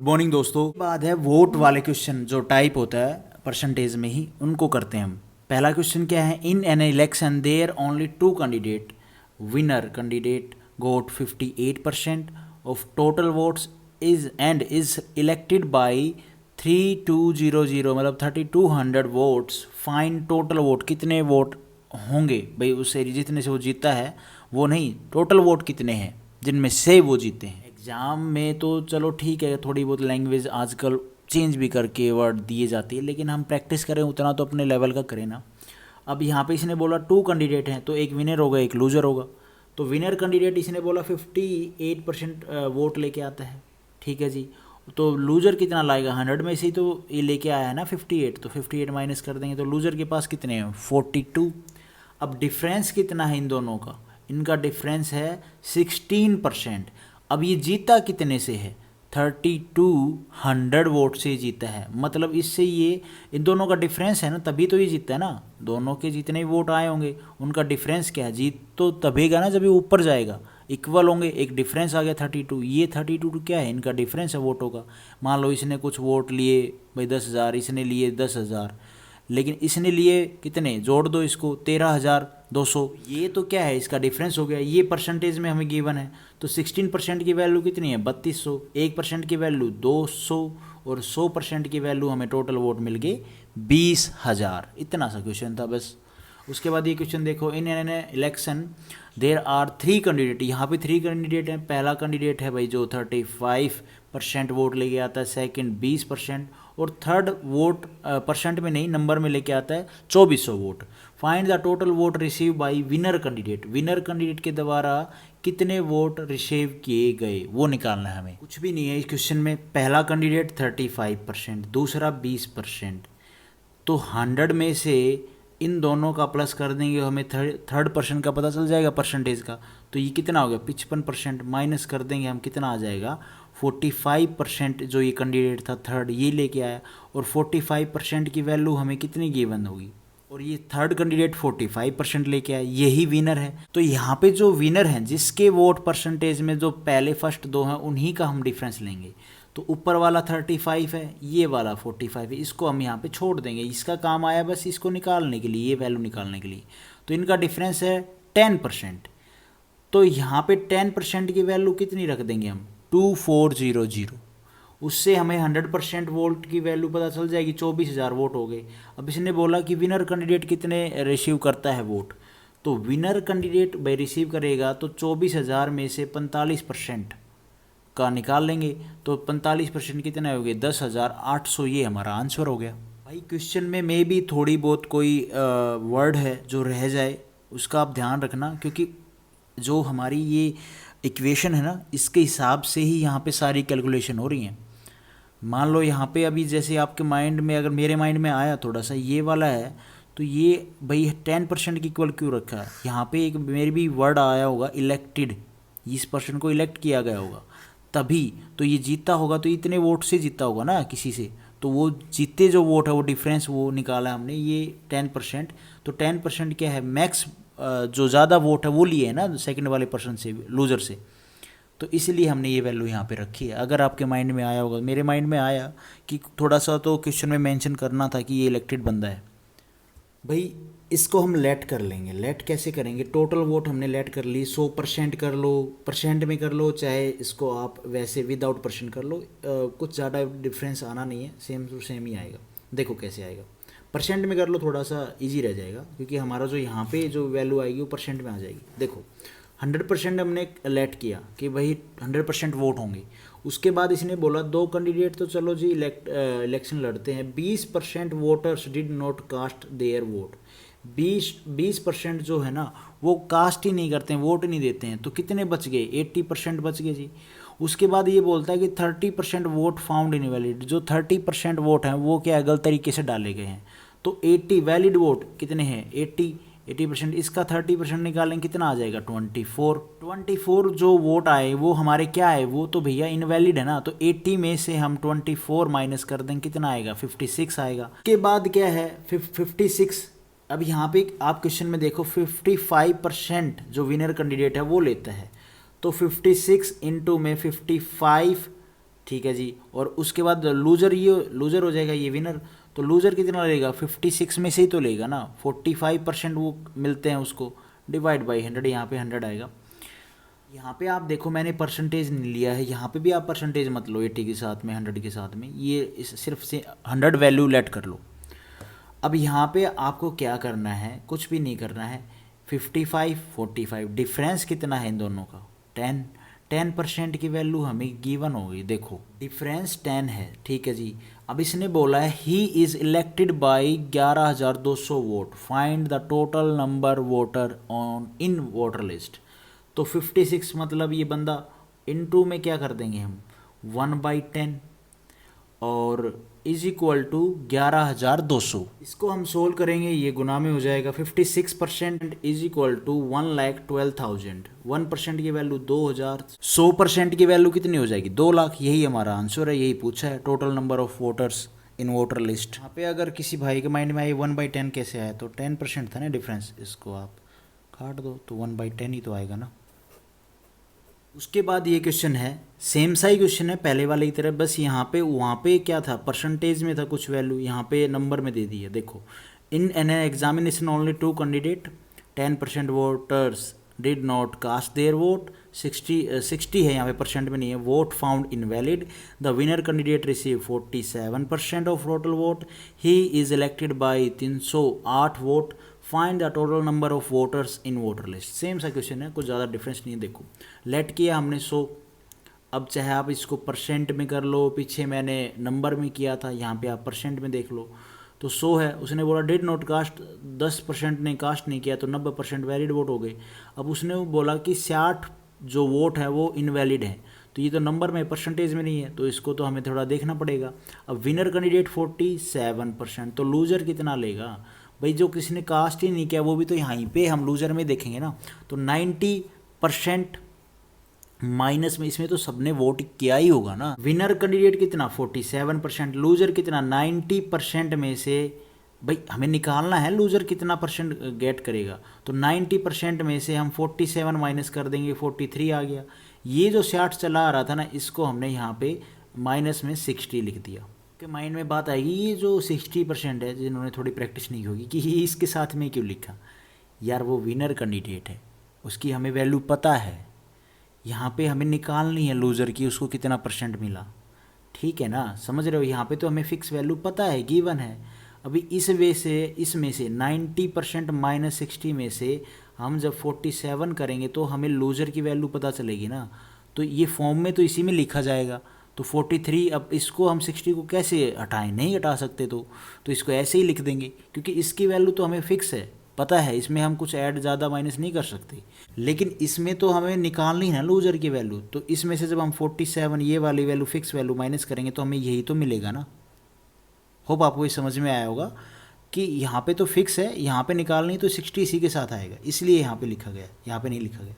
Morning दोस्तों। बाद है वोट वाले क्वेश्चन जो टाइप होता है परसेंटेज में ही, उनको करते हैं हम। पहला क्वेश्चन क्या है, in an election there only two candidate, winner candidate got 58% of total votes is elected by 3200 मतलब 3200 वोट्स, फाइन टोटल वोट। कितने वोट होंगे भाई उस एरिया जितने से वो जीता है, वो नहीं, टोटल वोट कितने हैं जिनमें से वो जीते हैं। एग्ज़ाम में तो चलो ठीक है, थोड़ी बहुत लैंग्वेज आजकल चेंज भी करके वर्ड दिए जाती है, लेकिन हम प्रैक्टिस करें उतना तो अपने लेवल का करें ना। अब यहाँ पे इसने बोला टू कैंडिडेट हैं, तो एक विनर होगा एक लूज़र होगा। तो विनर कैंडिडेट इसने बोला 58% वोट लेके आता है, ठीक है जी। तो लूज़र कितना लाएगा, 100 में से ही तो ये लेके आया है ना 58, तो 58 माइनस कर देंगे तो लूज़र के पास कितने हैं, 42। अब डिफरेंस कितना है इन दोनों का, इनका डिफरेंस है 16%। अब ये जीता कितने से है, 3200 वोट से जीता है, मतलब इससे ये इन दोनों का डिफरेंस है ना, तभी तो ये जीता है ना। दोनों के जितने भी वोट आए होंगे उनका डिफरेंस क्या है, जीत तो तबेगा ना जब ये ऊपर जाएगा, इक्वल होंगे। एक डिफरेंस आ गया 32, ये 32 क्या है, इनका डिफरेंस है वोटों का। मान लो इसने कुछ वोट लिए भाई 10,000, इसने लिए 10,000, लेकिन इसने लिए कितने, जोड़ दो इसको 13,200। ये तो क्या है, इसका डिफरेंस हो गया। ये परसेंटेज में हमें गिवन है, तो 16% की वैल्यू कितनी है, 3200। 1% की वैल्यू 200 और 100% की वैल्यू हमें टोटल वोट मिल गए 20,000। इतना सा क्वेश्चन था बस। उसके बाद ये क्वेश्चन देखो, in an election there are 3 candidate. यहाँ पे 3 कैंडिडेट हैं। पहला कैंडिडेट है भाई जो 35% वोट लेके आता है, सेकंड 20%, और थर्ड वोट परसेंट में नहीं नंबर में लेके आता है 2400 vote. Find the total vote receive by winner candidate. Winner candidate के द्वारा कितने वोट रिसीव किए गए वो निकालना है हमें। कुछ भी नहीं है इस क्वेश्चन में। पहला कैंडिडेट 35%, दूसरा 20%, तो 100 में से इन दोनों का प्लस कर देंगे, हमें थर्ड पर्सन का पता चल जाएगा परसेंटेज का। तो ये कितना हो गया 55%, माइनस कर देंगे हम, कितना आ जाएगा 45%। जो ये कैंडिडेट था थर्ड, ये लेके आया, और 45% की वैल्यू हमें कितनी गिवन होगी, और ये थर्ड कैंडिडेट 45% लेके आया, यही विनर है। तो यहाँ पे जो विनर हैं, जिसके वोट परसेंटेज में जो पहले फर्स्ट दो हैं, उन्हीं का हम डिफरेंस लेंगे। तो ऊपर वाला 35 है, ये वाला 45 है, इसको हम यहाँ पे छोड़ देंगे। इसका काम आया बस इसको निकालने के लिए, ये वैल्यू निकालने के लिए। तो इनका डिफरेंस है 10%। तो यहाँ पे 10% की वैल्यू कितनी रख देंगे हम, 2400। उससे हमें 100% वोट की वैल्यू पता चल जाएगी, 24,000 वोट हो गए। अब इसने बोला कि विनर कैंडिडेट कितने रिसीव करता है वोट, तो विनर कैंडिडेट भाई रिसीव करेगा तो 24,000 में से 45% का निकाल लेंगे, तो 45% कितने हो गए, 10,800। ये हमारा आंसर हो गया। भाई क्वेश्चन में मे भी थोड़ी बहुत कोई वर्ड है जो रह जाए, उसका आप ध्यान रखना, क्योंकि जो हमारी ये इक्वेशन है ना, इसके हिसाब से ही यहाँ पे सारी कैलकुलेशन हो रही हैं। मान लो यहाँ पे अभी जैसे आपके माइंड में, अगर मेरे माइंड में आया थोड़ा सा ये वाला है, तो ये भाई 10% की इक्वल क्यों रखा है। यहाँ पे एक मेरे भी वर्ड आया होगा इलेक्टेड, इस पर्सन को इलेक्ट किया गया होगा तभी तो ये जीता होगा, तो इतने वोट से जीता होगा ना किसी से, तो वो जीते जो वोट है वो डिफरेंस वो निकाला हमने, ये 10%। तो 10% क्या है, मैक्स जो ज़्यादा वोट है वो लिए है ना सेकंड वाले पर्सन से, लूज़र से, तो इसलिए हमने ये वैल्यू यहाँ पे रखी है। अगर आपके माइंड में आया होगा, मेरे माइंड में आया कि थोड़ा सा तो क्वेश्चन में मेंशन करना था कि ये इलेक्टेड बंदा है। भाई इसको हम लेट कर लेंगे। लेट कैसे करेंगे, टोटल वोट हमने लेट कर ली, 100% कर लो, परसेंट में कर लो, चाहे इसको आप वैसे विदाउट परसेंट कर लो, कुछ ज़्यादा डिफरेंस आना नहीं है, सेम टू सेम ही आएगा। देखो कैसे आएगा, परसेंट में कर लो थोड़ा सा इजी रह जाएगा, क्योंकि हमारा जो यहाँ पे जो वैल्यू आएगी वो परसेंट में आ जाएगी। देखो 100% हमने लेट किया कि भाई 100% वोट होंगे। उसके बाद इसने बोला दो कैंडिडेट तो चलो जी इलेक्शन लड़ते हैं, 20% voters did not cast their vote. 20% जो है ना वो कास्ट ही नहीं करते हैं, वोट नहीं देते हैं, तो कितने बच गए, 80% बच गए जी। उसके बाद ये बोलता है कि 30% वोट फाउंड इनवैलिड। जो 30% वोट हैं वो क्या गलत तरीके से डाले गए हैं, तो 80 वैलिड वोट कितने हैं, 80%। इसका 30% निकालें, कितना आ जाएगा, 24 जो वोट आए वो हमारे क्या है, वो तो भैया इनवैलिड है ना, तो 80 में से हम 24 माइनस कर दें, कितना आएगा, 56 आएगा। के बाद क्या है 56। अब यहाँ पे आप क्वेश्चन में देखो 55% जो विनर कैंडिडेट है वो लेता है, तो 56 इंटू में 55 ठीक है जी। और उसके बाद लूज़र, ये लूज़र हो जाएगा ये विनर। तो लूज़र कितना लेगा, 56 में से ही तो लेगा ना, 45% वो मिलते हैं उसको, डिवाइड बाई 100, यहाँ पे 100 आएगा। यहाँ पे आप देखो मैंने परसेंटेज नहीं लिया है, यहाँ पे भी आप परसेंटेज मत लो 80 के साथ में 100 के साथ में, ये सिर्फ से 100 वैल्यू लेट कर लो। अब यहाँ पे आपको क्या करना है, कुछ भी नहीं करना है। 55 45 डिफरेंस कितना है इन दोनों का, 10% की वैल्यू हमें गिवन हो गई। देखो डिफरेंस 10 है, ठीक है जी। अब इसने बोला है he is elected by 11,200 vote, find the total number voter on in voter list. तो 56 मतलब ये बंदा इनटू में क्या कर देंगे हम, 1/10 और इज इक्वल टू 11,200। इसको हम सोल्व करेंगे, ये गुना में हो जाएगा। 56% इज इक्वल टू 1,12,000, 1% की वैल्यू 2,000, 100% की वैल्यू कितनी हो जाएगी, 2 लाख। यही हमारा आंसर है, यही पूछा है, total number of voters in voter list. यहाँ पे अगर किसी भाई के माइंड में आए 1/10 कैसे आया, तो 10% था ना डिफरेंस, इसको आप काट दो तो 1/10 ही तो आएगा ना। उसके बाद ये क्वेश्चन है, सेम सा ही क्वेश्चन है पहले वाले की तरह, बस यहाँ पे वहाँ पे क्या था, परसेंटेज में था कुछ वैल्यू, यहाँ पे नंबर में दे दी है। देखो in an examination only 2 candidate, 10% voters did not cast their vote, 60 है यहाँ पे, परसेंट में नहीं है। Vote found invalid, the winner candidate receive 47% of total vote, he is elected by 308 vote, find the total number of voters in voter list. Same सा question है, कुछ ज़्यादा डिफरेंस नहीं है। देखो लेट किया हमने 100, अब चाहे आप इसको परसेंट में कर लो, पीछे मैंने नंबर में किया था, यहाँ पे आप परसेंट में देख लो। तो 100 है, उसने बोला डिड नॉट कास्ट, 10% ने कास्ट नहीं किया तो 90% वैलिड वोट हो गए। अब उसने बोला कि 60 जो वोट है वो इनवैलिड है, तो ये तो नंबर में परसेंटेज में नहीं है, तो इसको तो हमें थोड़ा देखना पड़ेगा। अब विनर कैंडिडेट 47%, तो लूज़र कितना लेगा भाई, जो किसी ने कास्ट ही नहीं किया वो भी तो यहाँ पे हम लूज़र में देखेंगे ना। तो 90% माइनस में, इसमें तो सबने वोट किया ही होगा ना। विनर कैंडिडेट कितना 47%, लूज़र कितना 90% में से, भाई हमें निकालना है लूज़र कितना परसेंट गेट करेगा। तो 90% में से हम 47 माइनस कर देंगे, 43 आ गया। ये जो 60 चला आ रहा था ना, इसको हमने यहाँ पे माइनस में 60 लिख दिया। के माइंड में बात आएगी, ये जो 60% है, जिन्होंने थोड़ी प्रैक्टिस नहीं होगी कि ये इसके साथ में क्यों लिखा यार, वो विनर कैंडिडेट है, उसकी हमें वैल्यू पता है, यहाँ पे हमें निकालनी है लूज़र की, उसको कितना परसेंट मिला, ठीक है ना, समझ रहे हो। यहाँ पे तो हमें फिक्स वैल्यू पता है, गिवन है। अभी इस वे से, इसमें से 90% माइनस 60 में से हम जब 47 करेंगे तो हमें लूज़र की वैल्यू पता चलेगी ना। तो ये फॉर्म में तो इसी में लिखा जाएगा। तो 43, अब इसको हम 60 को कैसे हटाएं, नहीं हटा सकते, तो इसको ऐसे ही लिख देंगे, क्योंकि इसकी वैल्यू तो हमें फिक्स है, पता है, इसमें हम कुछ ऐड ज़्यादा माइनस नहीं कर सकते। लेकिन इसमें तो हमें निकालनी है लूज़र की वैल्यू, तो इसमें से जब हम 47 ये वाली वैल्यू फिक्स वैल्यू माइनस करेंगे तो हमें यही तो मिलेगा ना। होप आपको ये समझ में आया होगा कि यहाँ पे तो फिक्स है, यहाँ पे निकालनी तो 60 इसी के साथ आएगा, इसलिए यहाँ पे लिखा गया, यहाँ पे नहीं लिखा गया।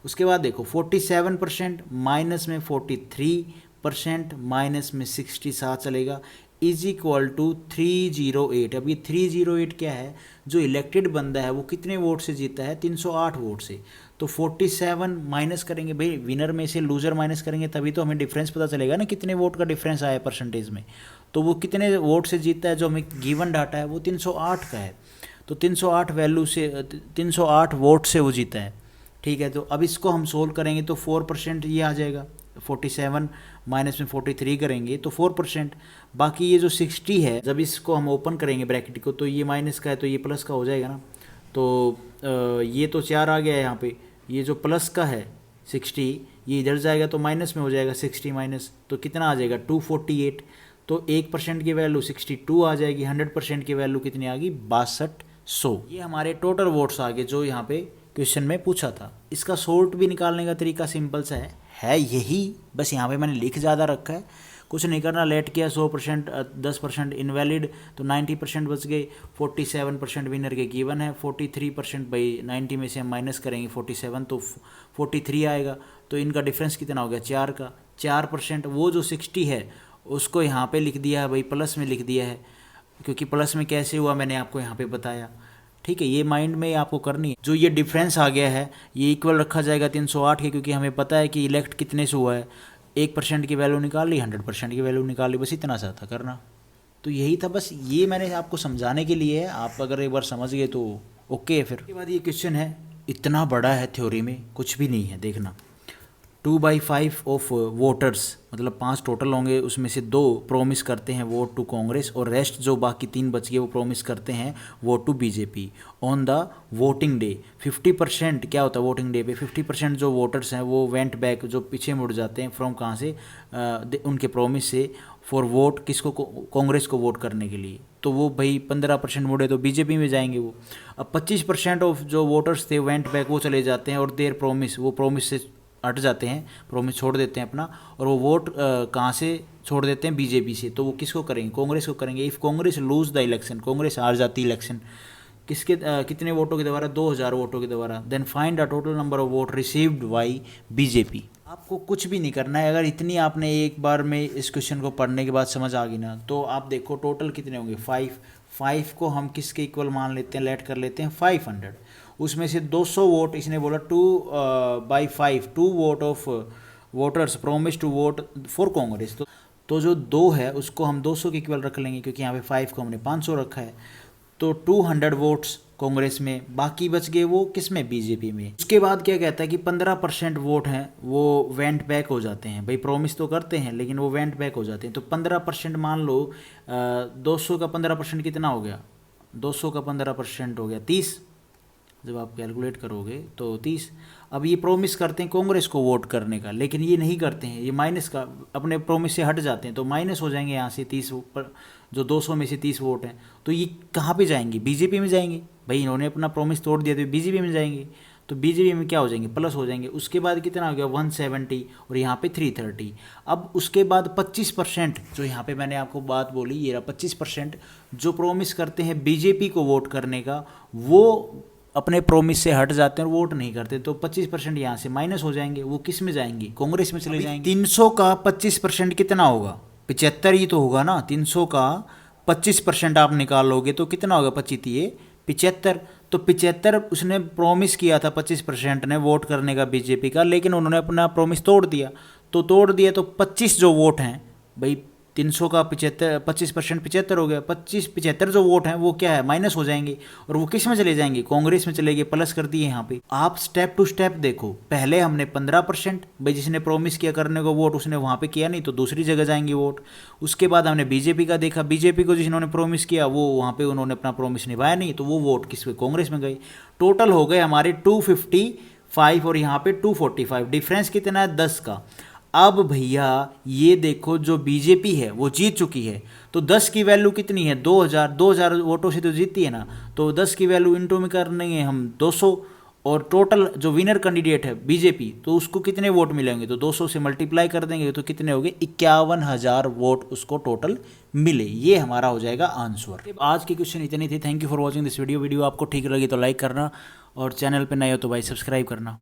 उसके बाद देखो 47% माइनस में 43% माइनस में 60 साथ चलेगा, इज इक्वल टू 308। अब ये 308 क्या है, जो इलेक्टेड बंदा है वो कितने वोट से जीता है, 308 वोट से। तो 47 माइनस करेंगे, भाई विनर में से लूज़र माइनस करेंगे तभी तो हमें डिफरेंस पता चलेगा ना, कितने वोट का डिफरेंस आया परसेंटेज में। तो वो कितने वोट से जीतता है, जो हमें गिवन डाटा है वो 308 का है। तो 308 वैल्यू से 308 वोट से वो जीता है, ठीक है। तो अब इसको हम सोल्व करेंगे तो 4% ये आ जाएगा, 47 माइनस में 43 करेंगे तो 4%। बाकी ये जो 60 है, जब इसको हम ओपन करेंगे ब्रैकेट को, तो ये माइनस का है तो ये प्लस का हो जाएगा ना। तो ये तो 4 आ गया है यहाँ पे, ये जो प्लस का है 60, ये इधर जाएगा तो माइनस में हो जाएगा, 60 माइनस तो कितना आ जाएगा 248। तो 1% की वैल्यू 62 आ जाएगी, 100% की वैल्यू कितनी आ गई 6200। ये हमारे टोटल वोट्स आ गए जो यहाँ पे क्वेश्चन में पूछा था। इसका सोर्ट भी निकालने का तरीका सिंपल सा है यही, बस यहाँ पे मैंने लिख ज़्यादा रखा है, कुछ नहीं करना। लेट किया 100%, 10% इनवैलिड, तो 90% बच गए। 47% विनर के गिवन है, 43% भाई 90 में से हम माइनस करेंगे 47 तो 43 आएगा। तो इनका डिफरेंस कितना हो गया 4 का, 4%। वो जो 60 है उसको यहाँ पे लिख दिया है भाई, प्लस में लिख दिया है, क्योंकि प्लस में कैसे हुआ मैंने आपको यहाँ पे बताया, ठीक है। ये माइंड में आपको करनी है। जो ये डिफरेंस आ गया है ये इक्वल रखा जाएगा 308 के, क्योंकि हमें पता है कि इलेक्ट कितने से हुआ है, 1% की वैल्यू निकाल ली, 100% की वैल्यू निकाल ली, बस इतना सा था करना। तो यही था, बस ये मैंने आपको समझाने के लिए है। आप अगर एक बार समझ गए तो ओके है। फिर उसके बाद ये क्वेश्चन है, इतना बड़ा है, थ्योरी में कुछ भी नहीं है, देखना। 2/5 ऑफ वोटर्स, मतलब 5 टोटल होंगे, उसमें से 2 प्रोमिस करते हैं वोट टू कांग्रेस, और रेस्ट जो बाकी 3 बच गए वो प्रोमिस करते हैं vote to BJP on the voting day. 50% क्या होता है वोटिंग डे पे, 50% जो वोटर्स हैं वो वेंट बैक, जो पीछे मुड़ जाते हैं फ्रॉम कहाँ से, उनके प्रोमिस से, फॉर वोट किसको, कांग्रेस को वोट करने के लिए। तो वो भाई 15% मुड़े तो बीजेपी में जाएंगे वो। अब 25% ऑफ जो वोटर्स थे वेंट बैक, वो चले जाते हैं और देर प्रोमिस, वो प्रोमिस से हट जाते हैं, प्रोमिस छोड़ देते हैं अपना, और वो वोट कहाँ से छोड़ देते हैं, बीजेपी से। तो वो किसको करेंगे, कांग्रेस को करेंगे। If Congress lose the election, Congress हार जाती इलेक्शन, किसके कितने वोटों के द्वारा, 2000 वोटों के द्वारा, then find the total number of vote received by BJP. आपको कुछ भी नहीं करना है, अगर इतनी आपने एक बार में इस क्वेश्चन को पढ़ने के बाद समझ आ गई ना, तो आप देखो टोटल कितने होंगे, 5 को हम किसके इक्वल मान लेते हैं, लेट कर लेते हैं 500। उसमें से 200 वोट, इसने बोला 2/5, 2 vote of voters promise to vote for Congress. तो जो 2 है उसको हम 200 के इक्वल रख लेंगे, क्योंकि यहाँ पे 5 को हमने 500 रखा है। तो 200 वोट्स कांग्रेस में, बाकी बच गए वो किस में, बीजेपी में। उसके बाद क्या कहता है कि 15% वोट हैं वो वेंट बैक हो जाते हैं। भाई प्रोमिस तो करते हैं लेकिन वो वेंट बैक हो जाते हैं। तो 15% मान लो, 200 का 15% कितना हो गया, 200 का 15% हो गया 30, जब आप कैलकुलेट करोगे तो 30। अब ये प्रोमिस करते हैं कांग्रेस को वोट करने का, लेकिन ये नहीं करते हैं, ये माइनस का अपने प्रोमिस से हट जाते हैं, तो माइनस हो जाएंगे यहाँ से 30 पर, जो 200 में से 30 वोट हैं, तो ये कहाँ पे जाएंगे, बीजेपी में जाएंगे। भाई इन्होंने अपना प्रोमिस तोड़ दिया तो बीजेपी में जाएंगे, तो बीजेपी में क्या हो जाएंगे, प्लस हो जाएंगे। उसके बाद कितना हो गया 170, और यहाँ पे 330। अब उसके बाद 25%, जो यहाँ पे मैंने आपको बात बोली, ये रहा 25%, जो प्रोमिस करते हैं बीजेपी को वोट करने का, वो अपने प्रोमिस से हट जाते हैं और वोट नहीं करते। तो 25% यहाँ से माइनस हो जाएंगे, वो किस में जाएंगे, कांग्रेस में चले जाएंगे। 300 का 25% कितना होगा, 75 ही तो होगा ना। 300 का 25% आप निकालोगे तो कितना होगा, 25 75। तो 75 उसने प्रॉमिस किया था 25% ने वोट करने का बीजेपी का, लेकिन उन्होंने अपना प्रॉमिस तोड़ दिया। तो 25 जो वोट हैं भाई, 300 का 25% 75 हो गया। 75 जो वोट हैं वो क्या है, माइनस हो जाएंगे, और वो किस में चले जाएंगे, कांग्रेस में चले गए, प्लस कर दिए यहाँ पे। आप स्टेप टू स्टेप देखो, पहले हमने 15%, भाई जिसने प्रॉमिस किया करने को वोट उसने वहाँ पे किया नहीं तो दूसरी जगह जाएंगे वोट। उसके बाद हमने बीजेपी का देखा, बीजेपी को जिन्होंने प्रॉमिस किया वो वहाँ पे उन्होंने अपना प्रॉमिस निभाया नहीं, तो वो वोट किस पे, कांग्रेस में गए। टोटल हो गए हमारे 255 और यहाँ पे 245, डिफरेंस कितना है, 10 का। अब भैया ये देखो, जो बीजेपी है वो जीत चुकी है, तो 10 की वैल्यू कितनी है, 2000 वोटों से तो जीतती है ना। तो 10 की वैल्यू इंटू में करेंगे हम 200, और टोटल जो विनर कैंडिडेट है बीजेपी, तो उसको कितने वोट मिलेंगे, तो 200 से मल्टीप्लाई कर देंगे तो कितने हो गए, 51,000 वोट उसको टोटल मिले। ये हमारा हो जाएगा आंसर। आज की क्वेश्चन इतनी थी। Thank you for watching this video. आपको ठीक लगी तो लाइक करना, और चैनल पे नए हो तो भाई सब्सक्राइब करना।